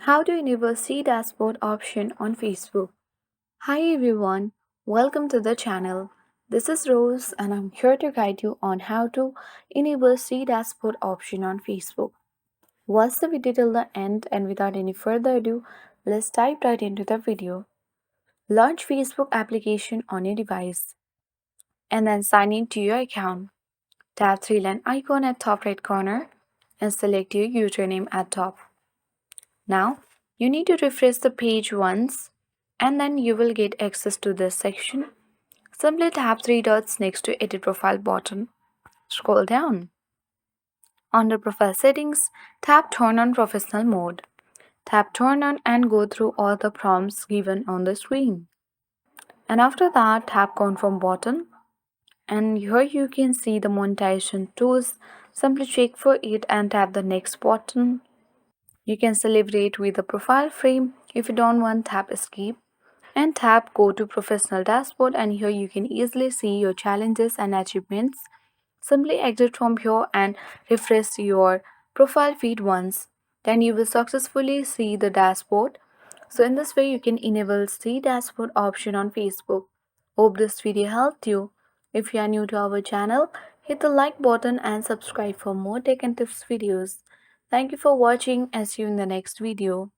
How to enable See Dashboard option on Facebook. Hi everyone, welcome to the channel. This is Rose and I'm here to guide you on how to enable See Dashboard option on Facebook. Watch the video till the end and without any further ado, let's dive right into the video. Launch Facebook application on your device and then sign in to your account. Tap three-line icon at top right corner and select your username at top. Now, you need to refresh the page once and then you will get access to this section. Simply tap three dots next to Edit Profile button. Scroll down. Under Profile Settings, tap Turn on Professional Mode. Tap Turn on and go through all the prompts given on the screen. And after that, tap Confirm button. And here you can see the monetization tools. Simply check for it and tap the Next button. You can celebrate with the profile frame. If you don't want, tap Escape and tap Go to Professional Dashboard, and here you can easily see your challenges and achievements. Simply exit from here and refresh your profile feed once. Then you will successfully see the dashboard. So in this way you can enable See Dashboard option on Facebook. Hope this video helped you. If you are new to our channel, hit the like button and subscribe for more tech and tips videos. Thank you for watching and see you in the next video.